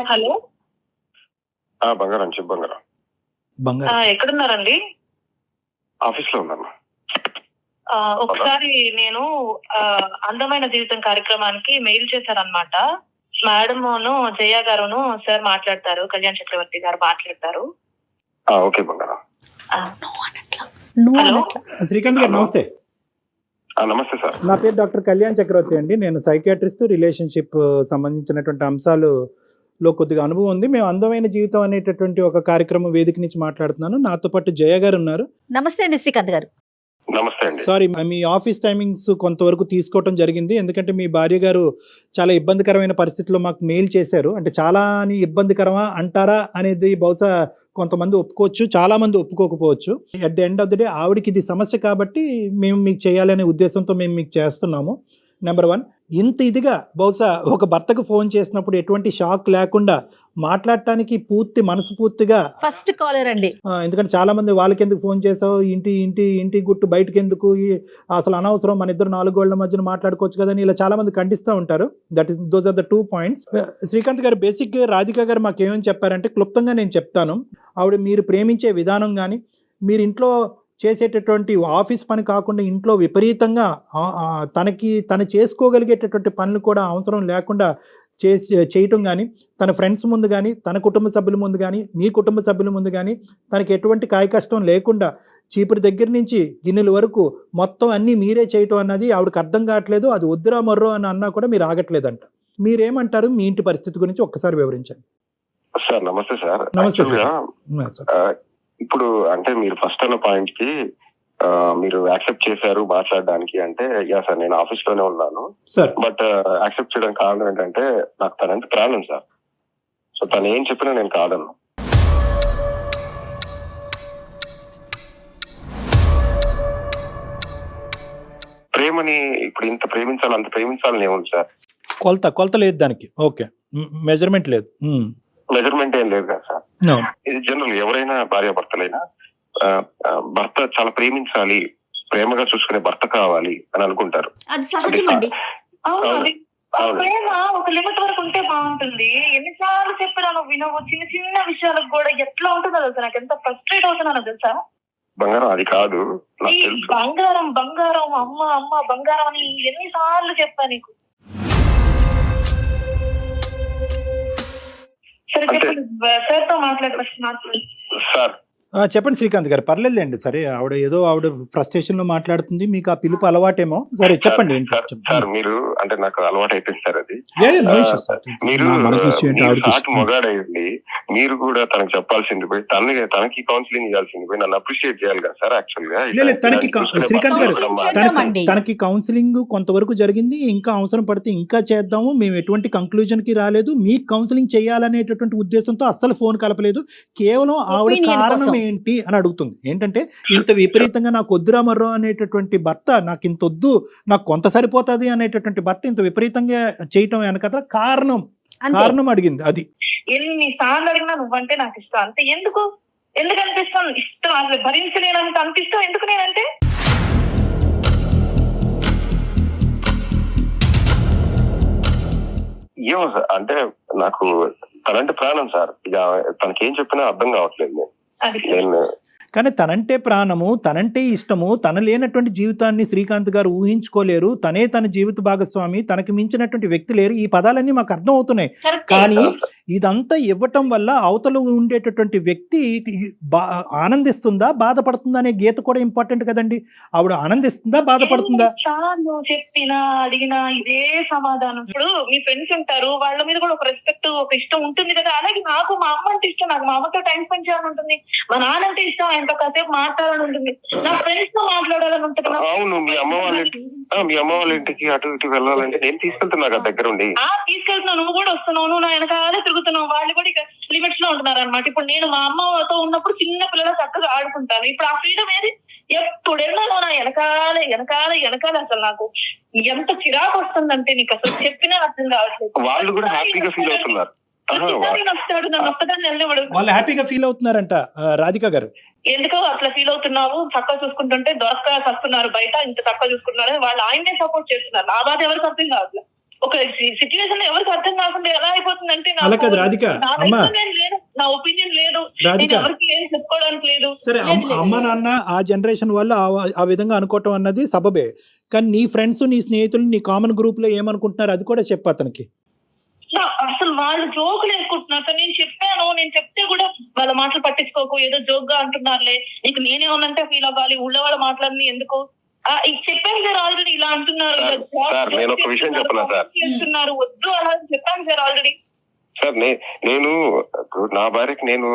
Hello. బంగారం చెప్పు బంగారం. ఎక్కడున్నారండి? ఆఫీస్ లో ఉన్నాను. ఒకసారి నేను అందమైన జీవితం కార్యక్రమానికి మెయిల్ చేశానన్నమాట. మేడమును జయ గారును సార్ మాట్లాడతారు, కళ్యాణ్ చక్రవర్తి గారు మాట్లాడతారు. ఓకే బంగారం. హలో శ్రీకాంత్ గారు నమస్తే. నమస్తే సార్. నా పేరు డాక్టర్ కళ్యాణ్ చక్రవర్తి అండి. నేను సైకియాట్రిస్ట్, రిలేషన్షిప్ సంబంధించినటువంటి అంశాలలో కొద్దిగా అనుభవం ఉంది. మేము అందమైన జీవితం అనేటటువంటి ఒక కార్యక్రమం వేదిక నుంచి మాట్లాడుతున్నాను. నాతో పాటు జయ గారు ఉన్నారు. నమస్తే అండి శ్రీకాంత్ గారు. నమస్తే అండి. సారీ, మీ ఆఫీస్ టైమింగ్స్ కొంతవరకు తీసుకోవడం జరిగింది. ఎందుకంటే మీ భార్య గారు చాలా ఇబ్బందికరమైన పరిస్థితుల్లో మాకు మెయిల్ చేశారు. అంటే చాలా అని ఇబ్బందికరమా అంటారా అనేది బహుశా కొంతమంది ఒప్పుకోవచ్చు, చాలా మంది ఒప్పుకోకపోవచ్చు. At the end of the day ఆవిడకి ఇది సమస్య కాబట్టి మేము మీకు చేయాలనే ఉద్దేశంతో మేము మీకు చేస్తున్నాము. నెంబర్ 1, ఇంత ఇదిగా బహుశా ఒక భర్తకు ఫోన్ చేసినప్పుడు ఎటువంటి షాక్ లేకుండా మాట్లాడటానికి మనస్ఫూర్తిగా ఫస్ట్ కాలర్ అండి. ఎందుకంటే చాలా మంది వాళ్ళకి ఎందుకు ఫోన్ చేసావు, ఇంటి గుట్టు బయటకు ఎందుకు, అసలు అనవసరం, మన ఇద్దరు 4 గోళ్ల మధ్యన మాట్లాడుకోవచ్చు కదని ఇలా చాలా మంది ఖండిస్తూ ఉంటారు. Those are the 2 points. Srikanth గారు బేసిక్ రాధిక గారు మాకు ఏమని చెప్పారంటే, క్లుప్తంగా నేను చెప్తాను. ఆవిడ మీరు ప్రేమించే విధానం కానీ, మీరు ఇంట్లో చేసేటటువంటి ఆఫీస్ పని కాకుండా ఇంట్లో విపరీతంగా తను చేసుకోగలిగేటటువంటి పనులు కూడా అవసరం లేకుండా చేయటం కానీ, తన ఫ్రెండ్స్ ముందు కానీ, తన కుటుంబ సభ్యుల ముందు కానీ, మీ కుటుంబ సభ్యుల ముందు కానీ తనకి ఎటువంటి కాయ కష్టం లేకుండా చీపురు దగ్గర నుంచి గిన్నెల వరకు మొత్తం అన్నీ మీరే చేయటం అన్నది ఆవిడకి అర్థం కావట్లేదు. అది వద్దురా మర్రో అని అన్నా కూడా మీరు ఆగట్లేదంట. మీరేమంటారు? మీ ఇంటి పరిస్థితి గురించి ఒక్కసారి వివరించండి. సార్ నమస్తే సార్. నమస్తే సార్. ఇప్పుడు అంటే మీరు ఫస్ట్ అన్న పాయింట్ కి మీరు యాక్సెప్ట్ చేశారు మాట్లాడడానికి అంటే, యా సార్ నేను ఆఫీస్ లోనే ఉన్నాను సార్. బట్ యాక్సెప్ట్ చేయడానికి కారణం ఏంటంటే నాకు తనంత ప్రాణం సార్. సో తను ఏం చెప్పినా నేను కాదను. ప్రేమని ఇప్పుడు ఇంత ప్రేమించాలి అంత ప్రేమించాలని ఏముంది సార్? కొలత లేదు దానికి. ఓకే, మెజర్మెంట్ లేదు. మెజర్మెంట్ ఏం లేదు కదా సార్. ఇది జనరల్ ఎవరైనా భార్యాభర్తలైనా భర్త చాలా ప్రేమించాలి, ప్రేమగా చూసుకునే భర్త కావాలి అని అనుకుంటారు. అది సహజమండి. ప్రేమ ఒక లిమిట్ వరకు ఉంటే బాగుంటుంది. ఎన్నిసార్లు చెప్పినా నువ్వు వినవు. చిన్న చిన్న విషయాలకు కూడా ఎట్లా ఉంటుందో తెలుసా, నాకు ఎంత ఫ్రస్ట్రేట్ అవుతున్నానో తెలుసా. బంగారం అది కాదు, నాకు తెలుసు. బంగారం బంగారం అమ్మ బంగారం అని ఎన్నిసార్లు చెప్పా నీకు. సరే చెప్పండి సార్ తో మాట్లాడవచ్చు. సార్ చెప్పండి శ్రీకాంత్ గారు. పర్లేదులేండి. సరే, ఆవిడ ఫ్రస్ట్రేషన్ లో మాట్లాడుతుంది, మీకు ఆ పిలుపు అలవాటేమో. సరే చెప్పండి. సార్ మీరు అంటే నాకు అలవాటు అయిపోయింది సార్ అది. మీరు మొగాడైంది, మీరు కూడా తనకు చెప్పాల్సింది పోయి తనకి కౌన్సిలింగ్ ఇవ్వాల్సింది పోయి నన్ను అప్రిషియేట్ చేయాలి కదా సార్. యాక్చువల్ గా శ్రీకాంత్ గారు, తనకి కౌన్సిలింగ్ కొంతవరకు జరిగింది. ఇంకా అవసరం పడితే ఇంకా చేద్దాము. మేము ఎటువంటి కంక్లూజన్ కి రాలేదు. మీకు కౌన్సిలింగ్ చేయాలనేటటువంటి ఉద్దేశంతో అస్సలు ఫోన్ కలపలేదు. కేవలం ఆవిడ కారణం ఏంటి అని అడుగుతుంది. ఏంటంటే, ఇంత విపరీతంగా నాకు వద్దురా మర్రో అనేటటువంటి భర్త, నాకు ఇంత వద్దు, నాకు కొంత సరిపోతుంది అనేటటువంటి భర్త ఇంత విపరీతంగా చేయటం వెనక కారణం అడిగింది. అది ఎన్నిసార్లు అడిగినా నువ్వంటే నాకు ఇష్టం అంతే. ఎందుకు అనిపిస్తాను ఇష్టం, అసలు భరించలేనంత అనిపిస్తాం. ఎందుకు నేనంటే ఏమో సార్, అంటే నాకు తనంటే ప్రాణం సార్. ఇక తనకేం చెప్పినా అర్థం కావట్లేదు. నేను కానీ తనంటే ప్రాణము, తనంటే ఇష్టము, తన లేనటువంటి జీవితాన్ని శ్రీకాంత్ గారు ఊహించుకోలేరు. తనే తన జీవిత భాగస్వామి, తనకి మించినటువంటి వ్యక్తి లేరు. ఈ పదాలన్నీ మాకు అర్థం అవుతున్నాయి. కానీ ఇదంతా ఇవ్వటం వల్ల అవతల ఉండేటటువంటి వ్యక్తి ఆనందిస్తుందా, బాధపడుతుందా అనే గీత కూడా ఇంపార్టెంట్ కదండి. ఆవిడ ఆనందిస్తుందా, బాధపడుతుందా? చాలా చెప్పినా అడిగినా ఇదే సమాధానం. ఇప్పుడు మీ ఫ్రెండ్స్ ఉంటారు, వాళ్ళ మీద కూడా ఒక రెస్పెక్ట్, ఒక ఇష్టం ఉంటుంది కదా. అలాగే నాకు మా అమ్మ అంటే ఇష్టం, నాకు మా అమ్మతో టైం స్పెండ్ చేయాలని ఉంటుంది. మా నాన్న అంటే ఇష్టం, ఆయనతో కాసేపు మాట్లాడాలని ఉంటుంది. నా ఫ్రెండ్స్ తో మాట్లాడాలని ఉంటుంది. అవును, మీ అమ్మ వాళ్ళ ఇంటికి అటు ఇటు వెళ్ళాలంటే నేను తీసుకెళ్తున్నా కదా దగ్గర ఉండి. తీసుకెళ్తున్నావు, నువ్వు కూడా వస్తున్నావు, నువ్వు నా వెనకాలే తిరుగుతున్నావు. వాళ్ళు కూడా ఇక లిమిట్స్ లో ఉంటున్నారు అనమాట. ఇప్పుడు నేను మా అమ్మతో ఉన్నప్పుడు చిన్న పిల్లలు చక్కగా ఆడుకుంటాను. ఇప్పుడు ఆ ఫ్రీడమ్ ఏది? ఎప్పుడైనా నువ్వు నా వెనకాల అసలు నాకు ఎంత చిరాకు వస్తుందంటే నీకు అసలు చెప్పినా అర్థం కావట్లేదు. వాళ్ళు కూడా హ్యాపీగా ఫీల్ అవుతున్నారు. వాళ్ళు హ్యాపీగా ఫీల్ అవుతున్నారంట. రాధిక గారు, ఎందుకో అట్లా ఫీల్ అవుతున్నావు, చక్కగా చూసుకుంటుంటే దొరక వస్తున్నారు బయట, ఇంత చక్కగా చూసుకుంటున్నారు. వాళ్ళు ఆయన్నే సపోర్ట్ చేస్తున్నారు. నా బాధ ఎవరికి అర్థం కావట్లేదు. ఒక సిచ్యువేషన్ ఎవరికి అర్థం కాకుండా ఎలా అయిపోతుందంటే అలా కాదు రాధిక, అమ్మా లేదు, నా ఒపీనియన్ లేదు, రాధిక, నేను ఎవరికి ఏం చెప్పుకోవడానికి లేదు. సరే అమ్మ నాన్న ఆ జనరేషన్ వాళ్ళు ఆ విధంగా అనుకోవటం అన్నది సబబే, కానీ నీ ఫ్రెండ్స్ నీ స్నేహితులు నీ కామన్ గ్రూప్ లో ఏమనుకుంటున్నారు అది కూడా చెప్పు అతనికి. అసలు వాళ్ళు జోకులు వేసుకుంటున్నారు. నేను చెప్పాను, నేను చెప్తే కూడా వాళ్ళ మాటలు పట్టించుకోకు, ఏదో జోక్ గా అంటున్నారులే, నీకు నేనేమన్నంటే ఫీల్ అవ్వాలి, ఊళ్ళో వాళ్ళ మాటలన్నీ ఎందుకు చెప్పాను సార్ ఆల్రెడీ, ఇలా అంటున్నారు, నేను ఒక విషయం చెప్పనా సార్, అంటున్నారు, వద్దు అలా చెప్పాను సార్ ఆల్రెడీ. సార్ నేను నా భార్యకి నేను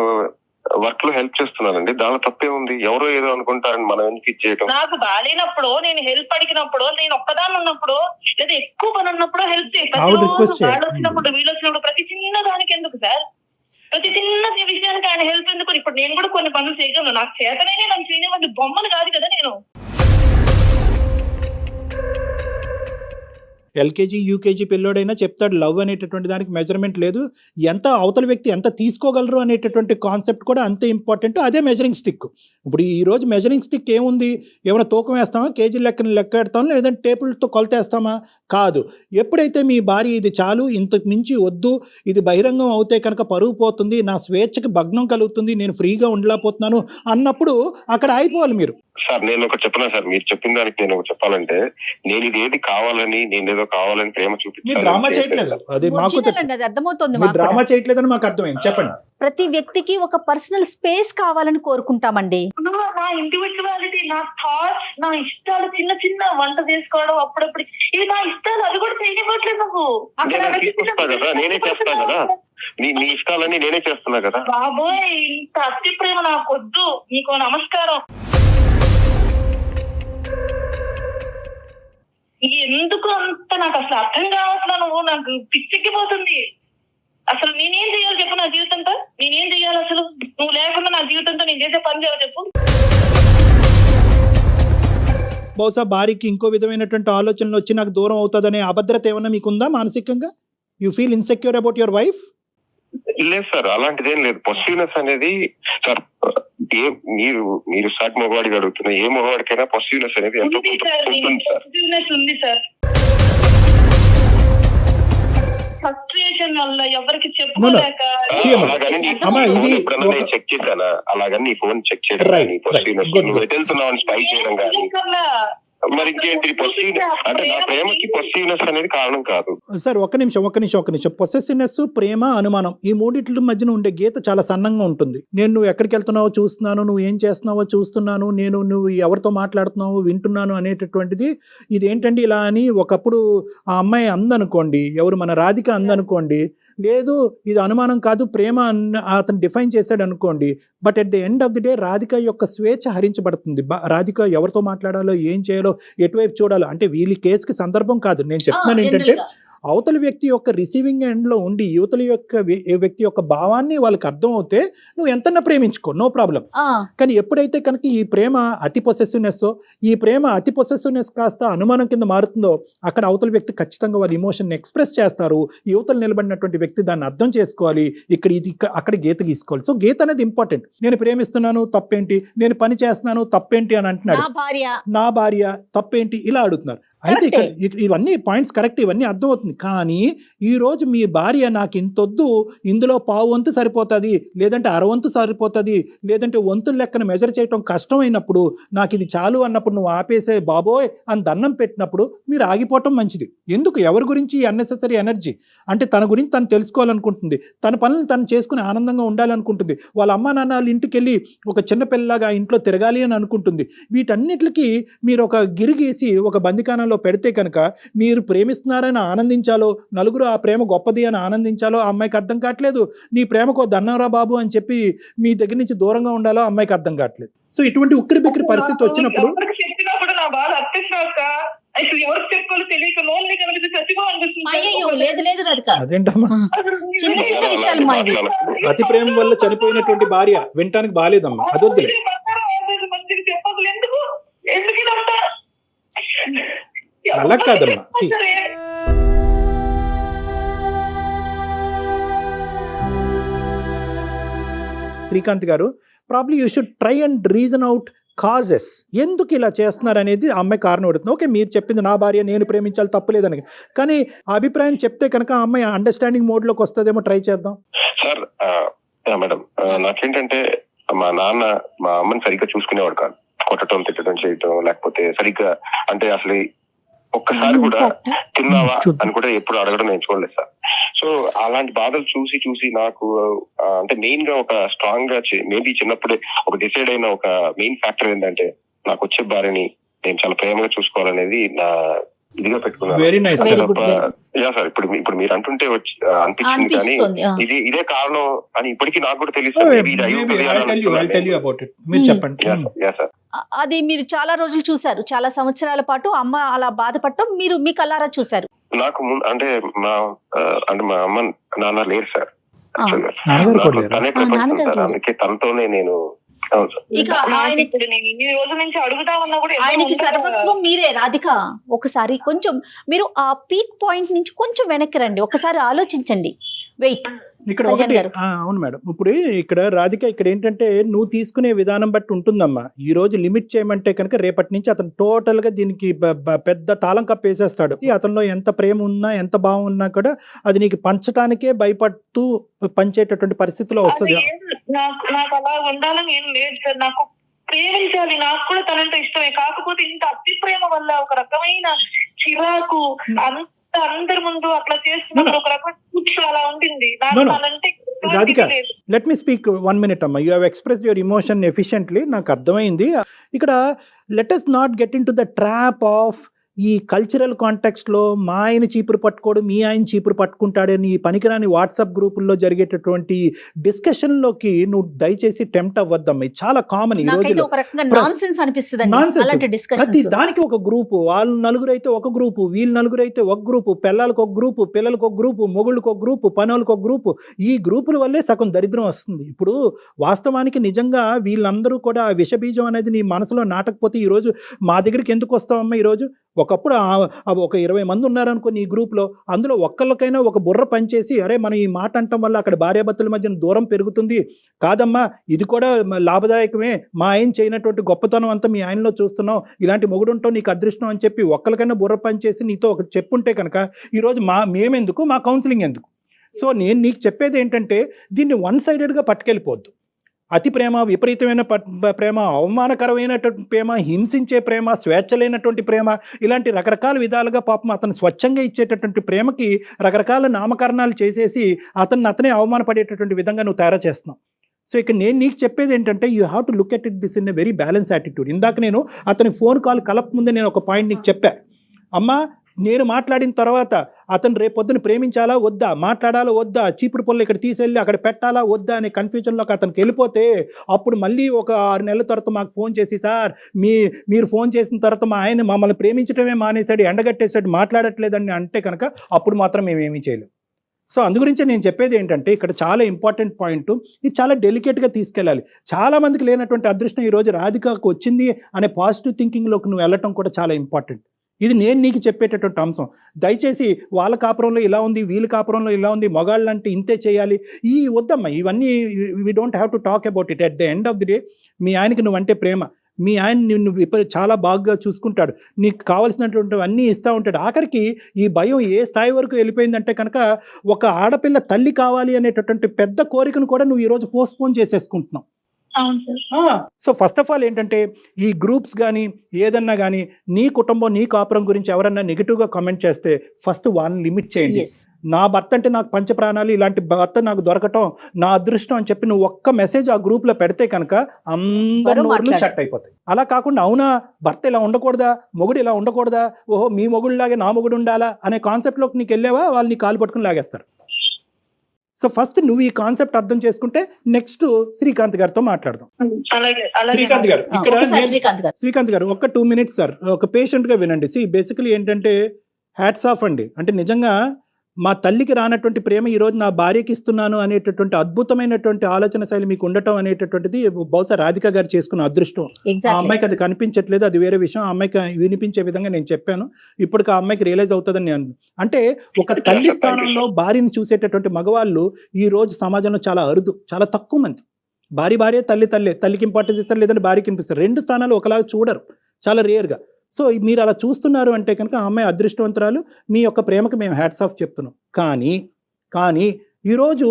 వర్క్ లో హెల్ప్ చేస్తున్నానండి, దానిలో తప్పే ఉంది. ఎవరో ఏదో అనుకుంటారని మనం ఎందుకు ఇచ్చేయటం. నాకు బాగాలేనప్పుడు, నేను హెల్ప్ అడిగినప్పుడు, నేను ఒక్కదాన్ని ఉన్నప్పుడు లేదా ఎక్కువ పని ఉన్నప్పుడు హెల్ప్ వాళ్ళు వచ్చినప్పుడు వీళ్ళు వచ్చినప్పుడు ప్రతి చిన్న దానికి ఎందుకు సార్, ప్రతి చిన్న విషయానికి ఆయన హెల్ప్ ఎందుకు. ఇప్పుడు నేను కూడా కొన్ని పనులు చేయగలను, నాకు చేతనే నన్ను చేయనివ్వండి, బొమ్మను కాదు కదా నేను. ఎల్కేజీ యూకేజీ పిల్లోడైనా చెప్తాడు లవ్ అనేటటువంటి దానికి మెజర్మెంట్ లేదు, ఎంత అవతల వ్యక్తి ఎంత తీసుకోగలరు అనేటటువంటి కాన్సెప్ట్ కూడా అంతే ఇంపార్టెంట్. అదే మెజరింగ్ స్టిక్. ఇప్పుడు ఈ రోజు మెజరింగ్ స్టిక్ ఏముంది, ఏమైనా తూకం వేస్తామా, కేజీ లెక్క పెడతామా, లేదంటే టేబుల్తో కొలతేస్తామా? కాదు. ఎప్పుడైతే మీ భార్య ఇది చాలు, ఇంతకు మించి వద్దు, ఇది బహిరంగం అవుతే కనుక పరుగు పోతుంది, నా స్వేచ్ఛకి భగ్నం కలుగుతుంది, నేను ఫ్రీగా ఉండలేకపోతున్నాను అన్నప్పుడు అక్కడ అయిపోవాలి మీరు. సార్ నేను ఒకటి చెప్పనా సార్, మీరు చెప్పిన దానికి నేను ఒకటి చెప్పాలంటే, నేను ఇది ఏది కావాలని, నేను ఏదో కావాలని ప్రేమ చూపించాను, డ్రామా చేయట్లేదు, అది మాకు అర్థమవుతుంది, డ్రామా చేయట్లేదని మాకు అర్థమైంది. చెప్పండి. ప్రతి వ్యక్తికి ఒక పర్సనల్ స్పేస్ కావాలని కోరుకుంటామండి. నా ఇండివిజువాలిటీ, నా థాట్స్, నా ఇష్టాలు, చిన్న చిన్న వంట చేసుకోవడం అప్పుడప్పుడు, ఇవి నా ఇష్టాలు, అది కూడా చేయనివ్వట్లేదు నువ్వు. తీసుకొస్తా కదా, నేనే చేస్తా కదా, నీ ఇష్టాలన్నీ నేనే చేస్తున్నా కదా. బాబోయ్, ఇంత అతి ప్రేమ నాకు వద్దు, నీకు నమస్కారం. ఎందుకు అంత నాకు అసలు అర్థం కావట్లా, నువ్వు నాకు పిచ్చెక్కిపోతుంది. అసలు నేనేం చెయ్యాలి చెప్పు నా జీవితంతో, నేనేం చెయ్యాలి అసలు? నువ్వు లేకుండా నా జీవితంతో నేను చేసే పని చేయాలి చెప్పు. బహుశా భార్యకి ఇంకో విధమైనటువంటి ఆలోచనలు వచ్చి నాకు దూరం అవుతుందనే అభద్రత ఏమన్నా మీకుందా మానసికంగా? You feel insecure about your wife? లేదు సార్, అలాంటిదేం లేదు. పొసిటివ్నెస్ అనేది సార్, మీరు సాటి మగవాడికి అడుగుతున్నా, ఏ మగవాడికైనా పొసిటివ్నెస్ అనేది ఎంతో ఉంది సార్. ఫ్రస్ట్రేషన్ వల్ల ఎవరికి చెప్పుకోలేక చెక్ చేశానా, అలాగని నీ ఫోన్ చెక్ చేయడం, వెళ్తున్నావు స్పై చేయడం కానీ, మరి ఇంకేంటి పొసిటివ్నెస్ అంటే? నా ప్రేమకి పొసిటివ్నెస్ అనేది కారణం కాదు సార్. ఒక్క నిమిషం. పొసెసివ్నెస్, ప్రేమ, అనుమానం, ఈ మూడిట్ల మధ్యన ఉండే గీత చాలా సన్నంగా ఉంటుంది. నువ్వు ఎక్కడికి వెళ్తున్నావో చూస్తున్నాను, నువ్వు ఏం చేస్తున్నావో చూస్తున్నాను, నువ్వు ఎవరితో మాట్లాడుతున్నావో వింటున్నాను అనేటటువంటిది. ఇది ఏంటండి ఇలా అని ఒకప్పుడు ఆ అమ్మాయి అందనుకోండి, ఎవరు మన రాధిక అందనుకోండి, లేదు ఇది అనుమానం కాదు ప్రేమ అతను డిఫైన్ చేశాడు అనుకోండి. But at the end of the day Radhika యొక్క స్వేచ్ఛ హరించబడుతుంది. రాధిక ఎవరితో మాట్లాడాలో, ఏం చేయాలో, ఎటువైపు చూడాలో, అంటే వీళ్ళ కేసుకి సందర్భం కాదు. నేను చెప్తున్నాను ఏంటంటే, అవతల వ్యక్తి యొక్క రిసీవింగ్ ఎండ్లో ఉండి యువతల యొక్క వ్యక్తి యొక్క భావాన్ని వాళ్ళకి అర్థం అవుతే నువ్వు ఎంతన్నా ప్రేమించుకో, నో ప్రాబ్లం. కానీ ఎప్పుడైతే కనుక ఈ ప్రేమ అతి పొసెసివ్నెస్, ఈ ప్రేమ అతి పొసెసివ్నెస్ కాస్త అనుమానం కింద మారుతుందో, అక్కడ అవతల వ్యక్తి ఖచ్చితంగా వాళ్ళ ఇమోషన్ ఎక్స్ప్రెస్ చేస్తారు. యువతలు నిలబడినటువంటి వ్యక్తి దాన్ని అర్థం చేసుకోవాలి, అక్కడ గీత గీసుకోవాలి. సో గీత అనేది ఇంపార్టెంట్. నేను ప్రేమిస్తున్నాను తప్పేంటి, నేను పని చేస్తున్నాను తప్పేంటి అని అంటున్నాడు, నా భార్య తప్పేంటి ఇలా అడుగుతున్నారు. అయితే ఇక్కడ ఇవన్నీ పాయింట్స్ కరెక్ట్, ఇవన్నీ అర్థమవుతుంది. కానీ ఈరోజు మీ భార్య నాకు ఇంతొద్దు, ఇందులో పావు వంతు సరిపోతుంది, లేదంటే అరవంతు సరిపోతుంది, లేదంటే వంతుల లెక్కన మెజర్ చేయటం కష్టమైనప్పుడు, నాకు ఇది చాలు అన్నప్పుడు నువ్వు ఆపేసే బాబోయ్ అని దండం పెట్టినప్పుడు మీరు ఆగిపోవటం మంచిది. ఎందుకు ఎవరి గురించి అన్నెసెసరీ ఎనర్జీ? అంటే తన గురించి తను తెలుసుకోవాలనుకుంటుంది, తన పనులను తను చేసుకుని ఆనందంగా ఉండాలనుకుంటుంది, వాళ్ళ అమ్మా నాన్న ఇంటికి వెళ్ళి ఒక చిన్న పిల్లలాగా ఇంట్లో తిరగాలి అని అనుకుంటుంది. వీటన్నిటికి మీరు ఒక గిరిగీసి ఒక బందికానంలో పెడితే కనుక మీరు ప్రేమిస్తున్నారని ఆనందించాలో, నలుగురు ఆ ప్రేమ గొప్పది అని ఆనందించాలో ఆ అమ్మాయికి అర్థం కావట్లేదు. నీ ప్రేమకు దన్నారా బాబు అని చెప్పి మీ దగ్గర నుంచి దూరంగా ఉండాలో అమ్మాయికి అర్థం కావట్లేదు. సో ఇటువంటి ఉక్కిరి బిక్కిరి పరిస్థితి వచ్చినప్పుడు నా బాధ అర్థిస్తాక ఎవరికి చెప్పుకోవాలి తెలియక లోన్లీ కలిసి చచ్చిపోవాలనిపిస్తుంది. అదేంటమ్మా, చిన్న చిన్న విషయాలు. అతి ప్రేమ వల్ల చనిపోయినటువంటి భార్య వినటానికి బాలేదమ్మా, అదొద్దులే. చెప్పదు ఎందుకు, ఎందుకు ఇదంతా అలా కాదమ్మా. శ్రీకాంత్ గారు, probably you should try and reason out causes ఎందుకు ఇలా చేస్తున్నారు అనేది ఆ అమ్మాయి కారణం అడుగుతుంది. ఓకే, మీరు చెప్పింది నా భార్య నేను ప్రేమించాలి తప్పులేదని, కానీ ఆ అభిప్రాయం చెప్తే కనుక ఆ అమ్మాయి అండర్స్టాండింగ్ మోడ్ లోకి వస్తుందేమో, ట్రై చేద్దాం. సార్ మేడం, నాకేంటంటే మా నాన్న మా అమ్మని సరిగ్గా చూసుకునేవాడు కాదు. కొట్టడం, తిట్టడం, చేయటం, లేకపోతే సరిగ్గా అంటే అసలు ఒక్కసారి కూడా తిన్నావా అని కూడా ఎప్పుడు అడగడం నేను చూడలేదు సార్. సో అలాంటి బాధలు చూసి చూసి నాకు అంటే మెయిన్ గా ఒక స్ట్రాంగ్ గా మేబీ చిన్నప్పుడే ఒక డిసైడ్ అయిన ఒక మెయిన్ ఫ్యాక్టర్ ఏంటంటే నాకు వచ్చే భార్యని నేను చాలా ప్రేమగా చూసుకోవాలనేది నా ఇదిగా పెట్టుకున్నాను. Very nice sir. ఇప్పుడు మీరు అంటుంటే అనిపిస్తుంది, కానీ ఇదే కారణం అని ఇప్పటికీ నాకు కూడా తెలుస్తుంది. అది మీరు చాలా రోజులు చూసారు, చాలా సంవత్సరాల పాటు అమ్మ అలా బాధపడటం మీరు మీ కళ్ళారా చూసారు. నాకు అంటే మా అమ్మ నాన్న లేరు సార్, తనే ప్రపంచం. అందుకే తనతోనే నేను ఇక ఆయనకి సర్వస్వం మీరే. రాధిక, ఒకసారి కొంచెం మీరు ఆ పీక్ పాయింట్ నుంచి కొంచెం వెనక్కి రండి, ఒకసారి ఆలోచించండి. వెయిట్ ఇక్కడ ఒకటి, అవును మేడం, ఇప్పుడు ఇక్కడ రాధిక ఇక్కడ ఏంటంటే నువ్వు తీసుకునే విధానం బట్టి ఉంటుందమ్మా. ఈ రోజు లిమిట్ చేయమంటే కనుక రేపటి నుంచి అతను టోటల్ గా దీనికి పెద్ద తాళం కప్పేసేస్తాడు. అతనిలో ఎంత ప్రేమ ఉన్నా ఎంత భావం ఉన్నా కూడా అది నీకు పంచడానికే భయపడుతూ పంచేటటువంటి పరిస్థితిలో వస్తుంది. నాకు అలా ఉండాలని ఏం లేదు సార్. నాకు ప్రేమించాలి, నాకు కూడా తనంటే ఇష్టమే. కాకపోతే ఇంత అతి ప్రేమ వల్ల ఒక రకమైన చిరాకు, అందరి ముందు అట్లా చేస్తున్నప్పుడు ఒక రకమైన అలా ఉంటుంది. Radhika, let me speak 1 minute అమ్మా. You have expressed your emotion efficiently, నాకు అర్థమైంది. ఇక్కడ let us not get in to the trap of ఈ కల్చరల్ కాంటెక్స్ట్ లో మా ఆయన చీపురు పట్టుకోడు, మీ ఆయన చీపురు పట్టుకుంటాడని ఈ పనికిరాని వాట్సాప్ గ్రూపుల్లో జరిగేటటువంటి డిస్కషన్ లోకి నువ్వు దయచేసి టెంప్ట్ అవ్వద్దమ్మా. ఇది చాలా కామన్ ఈ రోజుల్లో. ప్రతి దానికి ఒక గ్రూపు, వాళ్ళు నలుగురు అయితే ఒక గ్రూపు, వీళ్ళు నలుగురు అయితే ఒక గ్రూపు, పిల్లలకు ఒక గ్రూపు, పిల్లలకు ఒక గ్రూపు, మొగుళ్ళకు ఒక గ్రూపు, పనులకు ఒక గ్రూపు. ఈ గ్రూపుల వల్లే సగం దరిద్రం వస్తుంది. ఇప్పుడు వాస్తవానికి నిజంగా వీళ్ళందరూ కూడా విషబీజం అనేది నీ మనసులో నాటకపోతే ఈరోజు మా దగ్గరికి ఎందుకు వస్తావమ్మా? ఈరోజు ఒకప్పుడు ఒక 20 మంది ఉన్నారనుకో నీ గ్రూప్లో, అందులో ఒక్కళ్ళకైనా ఒక బుర్ర పనిచేసి అరే మనం ఈ మాట అంటం వల్ల అక్కడ భార్యాభర్తల మధ్యన దూరం పెరుగుతుంది కాదమ్మా, ఇది కూడా లాభదాయకమే, మా ఆయన చేయనటువంటి గొప్పతనం అంతా మీ ఆయనలో చూస్తున్నావు, ఇలాంటి మొగుడు ఉంటావు నీకు అదృష్టం అని చెప్పి ఒక్కరికైనా బుర్ర పనిచేసి నీతో ఒక చెప్పుంటే కనుక ఈరోజు మేమెందుకు, మా కౌన్సిలింగ్ ఎందుకు? సో నేను నీకు చెప్పేది ఏంటంటే దీన్ని వన్ సైడెడ్గా పట్టుకెళ్ళిపోద్దు. అతి ప్రేమ, విపరీతమైన ప్రేమ, అవమానకరమైనటువంటి ప్రేమ, హింసించే ప్రేమ, స్వేచ్ఛ లేనటువంటి ప్రేమ, ఇలాంటి రకరకాల విధాలుగా పాపం అతను స్వచ్ఛంగా ఇచ్చేటటువంటి ప్రేమకి రకరకాల నామకరణాలు చేసేసి అతనే అవమానపడేటటువంటి విధంగా నువ్వు తయారు చేస్తున్నావు. సో ఇక్కడ నేను నీకు చెప్పేది ఏంటంటే you have to look at it this in a very balance attitude. ఇందాక నేను అతని ఫోన్ కాల్ కలప ముందే నేను ఒక పాయింట్ నీకు చెప్పా. అమ్మా, నేను మాట్లాడిన తర్వాత అతను రేపొద్దున ప్రేమించాలా వద్దా, మాట్లాడాలా వద్దా, చీపురు పొల్లు ఇక్కడ తీసేళ్ళి అక్కడ పెట్టాలా వద్దా అనే కన్ఫ్యూజన్లోకి అతనికి వెళ్ళిపోతే అప్పుడు మళ్ళీ ఒక 6 నెలల తర్వాత మాకు ఫోన్ చేసి సార్ మీరు ఫోన్ చేసిన తర్వాత మా ఆయన మమ్మల్ని ప్రేమించడమే మానేశాడు, ఎండగట్టేసాడు, మాట్లాడట్లేదని అంటే కనుక అప్పుడు మాత్రం మేమేమీ చేయలేం. సో అందుగురించి నేను చెప్పేది ఏంటంటే ఇక్కడ చాలా ఇంపార్టెంట్ పాయింట్, ఇది చాలా డెలికేట్గా తీసుకెళ్ళాలి. చాలామందికి లేనటువంటి అదృష్టం ఈరోజు రాధికకు వచ్చింది అనే పాజిటివ్ థింకింగ్లోకి నువ్వు వెళ్ళటం కూడా చాలా ఇంపార్టెంట్. ఇది నేను నీకు చెప్పేటటువంటి అంశం. దయచేసి వాళ్ళ కాపురంలో ఇలా ఉంది, వీళ్ళ కాపురంలో ఇలా ఉంది, మగాళ్ళు అంటే ఇంతే చేయాలి, ఈ వద్దమ్మా. ఇవన్నీ we don't have to talk about it. At the end of the day మీ ఆయనకి నువ్వంటే ప్రేమ, మీ ఆయన నిన్ను చాలా బాగా చూసుకుంటాడు, నీకు కావాల్సినటువంటి అన్నీ ఇస్తూ ఉంటాడు. ఆఖరికి ఈ భయం ఏ స్థాయి వరకు వెళ్ళిపోయిందంటే కనుక ఒక ఆడపిల్ల తల్లి కావాలి అనేటటువంటి పెద్ద కోరికను కూడా నువ్వు ఈరోజు పోస్ట్పోన్ చేసేసుకుంటున్నావు. సో ఫస్ట్ ఆఫ్ ఆల్ ఏంటంటే ఈ గ్రూప్స్ కానీ ఏదన్నా కానీ నీ కుటుంబం నీ కాపురం గురించి ఎవరన్నా నెగిటివ్గా కామెంట్ చేస్తే ఫస్ట్ వాళ్ళని లిమిట్ చేయండి. నా భర్త అంటే నాకు పంచప్రాణాలు, ఇలాంటి భర్త నాకు దొరకటం నా అదృష్టం అని చెప్పి నువ్వు ఒక్క మెసేజ్ ఆ గ్రూప్లో పెడితే కనుక అందరూ నోర్లు షట్ అయిపోతాయి. అలా కాకుండా అవునా భర్త ఇలా ఉండకూడదా, మొగుడు ఇలా ఉండకూడదా, ఓహో మీ మొగుడులాగే నా మొగుడు ఉండాలా అనే కాన్సెప్ట్లోకి నీకు వెళ్ళావా వాళ్ళు నీ కాలు పట్టుకుని లాగేస్తారు. సో ఫస్ట్ నువ్వు ఈ కాన్సెప్ట్ అర్థం చేసుకుంటే నెక్స్ట్ శ్రీకాంత్ గారితో మాట్లాడదాం. శ్రీకాంత్ గారు ఇక్కడ శ్రీకాంత్ గారు ఒక్క 2 minutes సార్, ఒక పేషెంట్గా వినండి. బేసికలీ ఏంటంటే హ్యాట్స్ ఆఫ్ అండి. అంటే నిజంగా మా తల్లికి రానటువంటి ప్రేమ ఈరోజు నా భార్యకి ఇస్తున్నాను అనేటటువంటి అద్భుతమైనటువంటి ఆలోచన శైలి మీకు ఉండటం అనేటటువంటిది బహుశా రాధిక గారు చేసుకున్న అదృష్టం. ఆ అమ్మాయికి అది కనిపించట్లేదు, అది వేరే విషయం. ఆ అమ్మాయికి వినిపించే విధంగా నేను చెప్పాను, ఇప్పటికి ఆ అమ్మాయికి రియలైజ్ అవుతుందని నేను అంటే ఒక తల్లి స్థానంలో భార్యను చూసేటటువంటి మగవాళ్ళు ఈ రోజు సమాజంలో చాలా అరుదు, చాలా తక్కువ మంది. భార్య తల్లికి ఇంపార్టెన్స్ ఇస్తారు, లేదంటే భార్యకి ఇస్తారు. 2 స్థానాలు ఒకలాగా చూడరు, చాలా రేర్గా. సో మీరు అలా చూస్తున్నారు అంటే కనుక ఆ అమ్మాయి అదృష్టవంతురాలు, మీ యొక్క ప్రేమకు మేము హ్యాట్స్ ఆఫ్ చెప్తున్నాం. కానీ ఈరోజు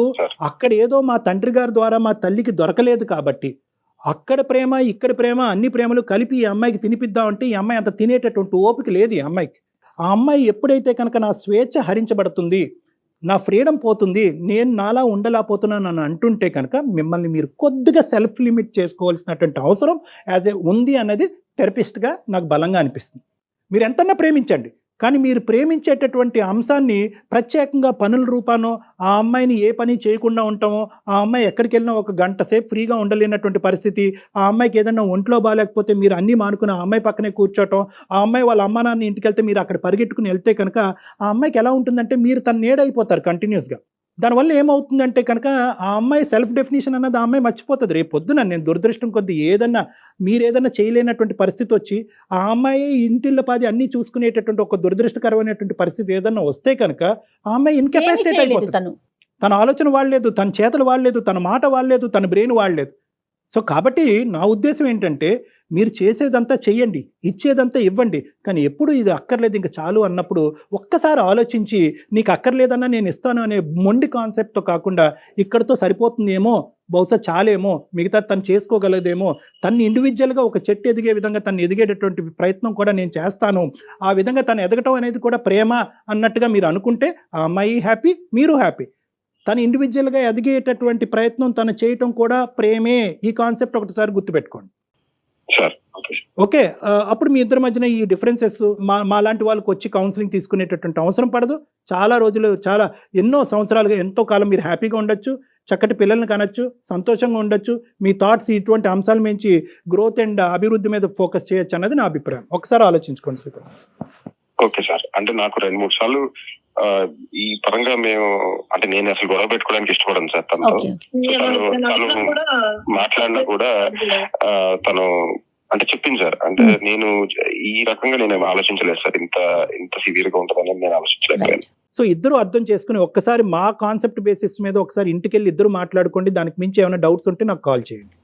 అక్కడ ఏదో మా తండ్రి గారి ద్వారా మా తల్లికి దొరకలేదు కాబట్టి అక్కడ ప్రేమ ఇక్కడ ప్రేమ అన్ని ప్రేమలు కలిపి ఈ అమ్మాయికి తినిపిద్దామంటే ఈ అమ్మాయి అంత తినేటటువంటి ఓపిక లేదు ఈ అమ్మాయికి. ఆ అమ్మాయి ఎప్పుడైతే కనుక నా స్వేచ్ఛ హరించబడుతుంది, నా ఫ్రీడమ్ పోతుంది, నేను నాలా ఉండలేకపోతున్నాను అని అంటుంటే కనుక మిమ్మల్ని మీరు కొద్దిగా సెల్ఫ్ లిమిట్ చేసుకోవాల్సినటువంటి అవసరం ఉంది అన్నది థెరపిస్ట్గా నాకు బలంగా అనిపిస్తుంది. మీరు ఎంతన్నా ప్రేమించండి, కానీ మీరు ప్రేమించేటటువంటి అంశాన్ని ప్రత్యేకంగా పనుల రూపానో ఆ అమ్మాయిని ఏ పని చేయకుండా ఉంటామో, ఆ అమ్మాయి ఎక్కడికి వెళ్ళినా 1 గంట సేపు ఫ్రీగా ఉండలేనటువంటి పరిస్థితి, ఆ అమ్మాయికి ఏదైనా ఒంట్లో బాగాలేకపోతే మీరు అన్నీ మానుకుని ఆ అమ్మాయి పక్కనే కూర్చోవటం, ఆ అమ్మాయి వాళ్ళ అమ్మ నాన్న ఇంటికి వెళ్తే మీరు అక్కడ పరిగెట్టుకుని వెళ్తే కనుక ఆ అమ్మాయికి ఎలా ఉంటుందంటే మీరు తన నీడైపోతారు కంటిన్యూస్గా. దానివల్ల ఏమవుతుందంటే కనుక ఆ అమ్మాయి సెల్ఫ్ డెఫినేషన్ అన్నది ఆ అమ్మాయి మర్చిపోతుంది. రేపు పొద్దున నేను దురదృష్టం కొద్ది మీరేదన్నా చేయలేనటువంటి పరిస్థితి వచ్చి ఆ అమ్మాయి ఇంటిల్లపాది అన్నీ చూసుకునేటటువంటి ఒక దురదృష్టకరమైనటువంటి పరిస్థితి ఏదన్నా వస్తే కనుక ఆ అమ్మాయి ఇన్కెపాసిటేట్ అయిపోతుంది. తన ఆలోచన వాడలేదు, తన చేతులు వాడలేదు, తన మాట వాడలేదు, తన బ్రెయిన్ వాడలేదు. సో కాబట్టి నా ఉద్దేశం ఏంటంటే మీరు చేసేదంతా చెయ్యండి, ఇచ్చేదంతా ఇవ్వండి, కానీ ఎప్పుడు ఇది అక్కర్లేదు ఇంకా చాలు అన్నప్పుడు ఒక్కసారి ఆలోచించి నీకు అక్కర్లేదన్నా నేను ఇస్తాను అనే మొండి కాన్సెప్ట్తో కాకుండా ఇక్కడతో సరిపోతుందేమో, బహుశా చాలేమో, మిగతా తను చేసుకోగలదేమో, తను ఇండివిజువల్గా ఒక చెట్టు ఎదిగే విధంగా తను ఎదిగేటటువంటి ప్రయత్నం కూడా నేను చేస్తాను, ఆ విధంగా తను ఎదగటం అనేది కూడా ప్రేమ అన్నట్టుగా మీరు అనుకుంటే ఆ అమ్మాయి హ్యాపీ, మీరు హ్యాపీ. తను ఇండివిజువల్గా ఎదిగేటటువంటి ప్రయత్నం తను చేయటం కూడా ప్రేమే. ఈ కాన్సెప్ట్ ఒకటిసారి గుర్తుపెట్టుకోండి. ఓకే, అప్పుడు మీ ఇద్దరి మధ్యన ఈ డిఫరెన్సెస్ మా లాంటి వాళ్ళకి వచ్చి కౌన్సిలింగ్ తీసుకునేటటువంటి అవసరం పడదు. చాలా రోజులు, ఎన్నో సంవత్సరాలుగా ఎంతో కాలం మీరు హ్యాపీగా ఉండొచ్చు, చక్కటి పిల్లల్ని కనొచ్చు, సంతోషంగా ఉండొచ్చు. మీ థాట్స్ ఇటువంటి అంశాల మించి గ్రోత్ అండ్ అభివృద్ధి మీద ఫోకస్ చేయొచ్చు అన్నది నా అభిప్రాయం. ఒకసారి ఆలోచించుకోండి శ్రీకాంత్. ఓకే సార్, అంటే నాకు 2-3 సార్లు ఈ పరంగా మేము అంటే నేను అసలు గొడవ పెట్టుకోవడానికి ఇష్టపడను సార్. తను మాట్లాడినా కూడా తను అంటే చెప్పింది సార్, అంటే నేను ఈ రకంగా నేను ఆలోచించలేదు సార్, ఇంత సివియర్ గా ఉంటుందని నేను ఆలోచించలేకపోయాను. సో ఇద్దరు అర్థం చేసుకుని ఒక్కసారి మా కాన్సెప్ట్ బేసిస్ మీద ఒకసారి ఇంటికి వెళ్ళి ఇద్దరు మాట్లాడుకోండి. దానికి మించి ఏమైనా డౌట్స్ ఉంటే నాకు కాల్ చేయండి.